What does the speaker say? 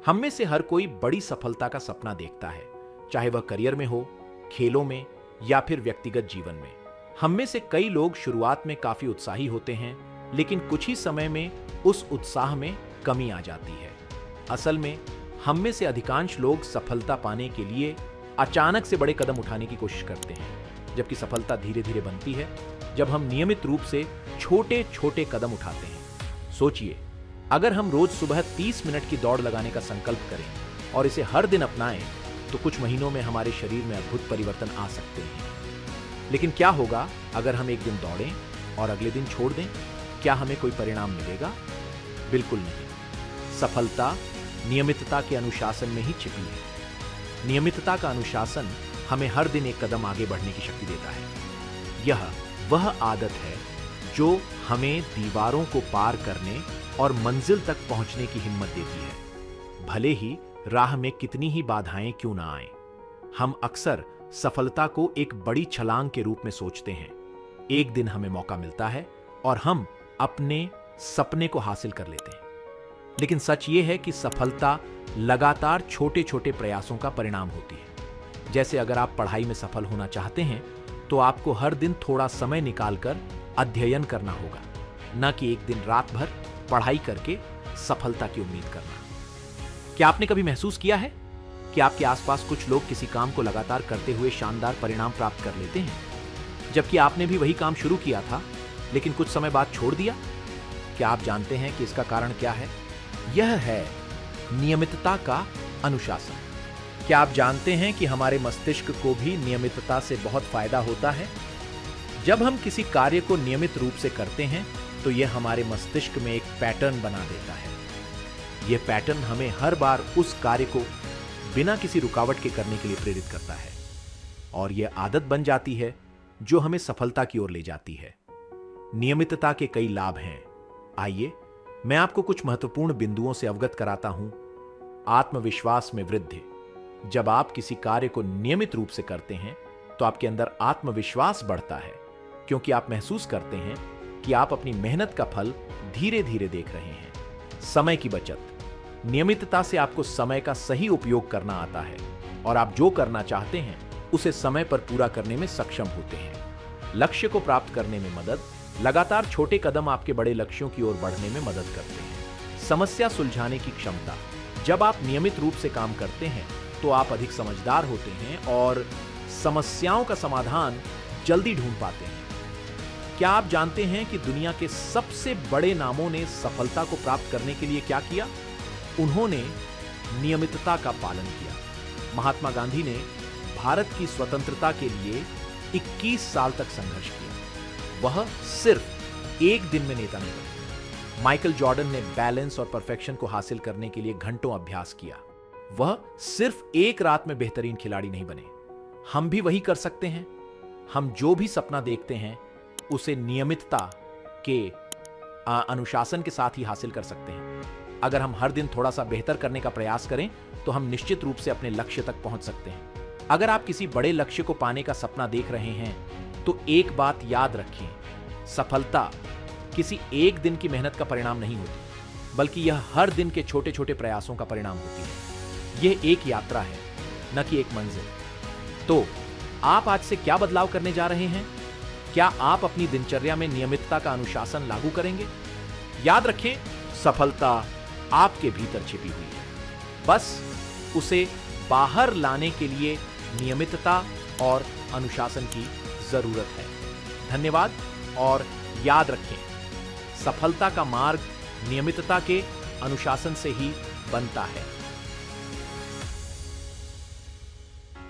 हम में से हर कोई बड़ी सफलता का सपना देखता है, चाहे वह करियर में हो, खेलों में या फिर व्यक्तिगत जीवन में। हम में से कई लोग शुरुआत में काफी उत्साही होते हैं, लेकिन कुछ ही समय में उस उत्साह में कमी आ जाती है। असल में हम में से अधिकांश लोग सफलता पाने के लिए अचानक से बड़े कदम उठाने की कोशिश करते हैं, जबकि सफलता धीरे धीरे बनती है जब हम नियमित रूप से छोटे छोटे कदम उठाते हैं। सोचिए, अगर हम रोज सुबह 30 मिनट की दौड़ लगाने का संकल्प करें और इसे हर दिन अपनाएं, तो कुछ महीनों में हमारे शरीर में अद्भुत परिवर्तन आ सकते हैं। लेकिन क्या होगा अगर हम एक दिन दौड़ें और अगले दिन छोड़ दें? क्या हमें कोई परिणाम मिलेगा? बिल्कुल नहीं। सफलता नियमितता के अनुशासन में ही छिपी है। नियमितता का अनुशासन हमें हर दिन एक कदम आगे बढ़ने की शक्ति देता है। यह वह आदत है जो हमें दीवारों को पार करने और मंजिल तक पहुंचने की हिम्मत देती है, भले ही राह में कितनी ही बाधाएं क्यों ना आएं। हम अक्सर सफलता को एक बड़ी छलांग के रूप में सोचते हैं। एक दिन हमें मौका मिलता है और हम अपने सपने को हासिल कर लेते हैं। लेकिन सच यह है कि सफलता लगातार छोटे छोटे प्रयासों का परिणाम होती है। जैसे अगर आप पढ़ाई में सफल होना चाहते हैं, तो आपको हर दिन थोड़ा समय निकालकर अध्ययन करना होगा, न कि एक दिन रात भर पढ़ाई करके सफलता की उम्मीद करना। क्या आपने कभी महसूस किया है कि आपके आसपास कुछ लोग किसी काम को लगातार करते हुए शानदार परिणाम प्राप्त कर लेते हैं, जबकि आपने भी वही काम शुरू किया था लेकिन कुछ समय बाद छोड़ दिया? क्या आप जानते हैं कि इसका कारण क्या है? यह है नियमितता का अनुशासन। क्या आप जानते हैं कि हमारे मस्तिष्क को भी नियमितता से बहुत फायदा होता है? जब हम किसी कार्य को नियमित रूप से करते हैं, तो यह हमारे मस्तिष्क में एक पैटर्न बना देता है। यह पैटर्न हमें हर बार उस कार्य को बिना किसी रुकावट के करने के लिए प्रेरित करता है, और यह आदत बन जाती है जो हमें सफलता की ओर ले जाती है। नियमितता के कई लाभ हैं। आइए मैं आपको कुछ महत्वपूर्ण बिंदुओं से अवगत कराता हूं। आत्मविश्वास में वृद्धि। जब आप किसी कार्य को नियमित रूप से करते हैं, तो आपके अंदर आत्मविश्वास बढ़ता है, क्योंकि आप महसूस करते हैं कि आप अपनी मेहनत का फल धीरे धीरे देख रहे हैं। समय की बचत। नियमितता से आपको समय का सही उपयोग करना आता है और आप जो करना चाहते हैं उसे समय पर पूरा करने में सक्षम होते हैं। लक्ष्य को प्राप्त करने में मदद। लगातार छोटे कदम आपके बड़े लक्ष्यों की ओर बढ़ने में मदद करते हैं। समस्या सुलझाने की क्षमता। जब आप नियमित रूप से काम करते हैं, तो आप अधिक समझदार होते हैं और समस्याओं का समाधान जल्दी ढूंढ पाते हैं। क्या आप जानते हैं कि दुनिया के सबसे बड़े नामों ने सफलता को प्राप्त करने के लिए क्या किया? उन्होंने नियमितता का पालन किया। महात्मा गांधी ने भारत की स्वतंत्रता के लिए 21 साल तक संघर्ष किया। वह सिर्फ एक दिन में नेता नहीं बने। माइकल जॉर्डन ने बैलेंस और परफेक्शन को हासिल करने के लिए घंटों अभ्यास किया। वह सिर्फ एक रात में बेहतरीन खिलाड़ी नहीं बने। हम भी वही कर सकते हैं। हम जो भी सपना देखते हैं, उसे नियमितता के अनुशासन के साथ ही हासिल कर सकते हैं। अगर हम हर दिन थोड़ा सा बेहतर करने का प्रयास करें, तो हम निश्चित रूप से अपने लक्ष्य तक पहुंच सकते हैं। अगर आप किसी बड़े लक्ष्य को पाने का सपना देख रहे हैं, तो एक बात याद रखें, सफलता किसी एक दिन की मेहनत का परिणाम नहीं होती, बल्कि यह हर दिन के छोटे छोटे प्रयासों का परिणाम होती है। यह एक यात्रा है, न कि एक मंजिल। तो आप आज से क्या बदलाव करने जा रहे हैं? क्या आप अपनी दिनचर्या में नियमितता का अनुशासन लागू करेंगे? याद रखें, सफलता आपके भीतर छिपी हुई है। बस उसे बाहर लाने के लिए नियमितता और अनुशासन की जरूरत है। धन्यवाद, और याद रखें, सफलता का मार्ग नियमितता के अनुशासन से ही बनता है।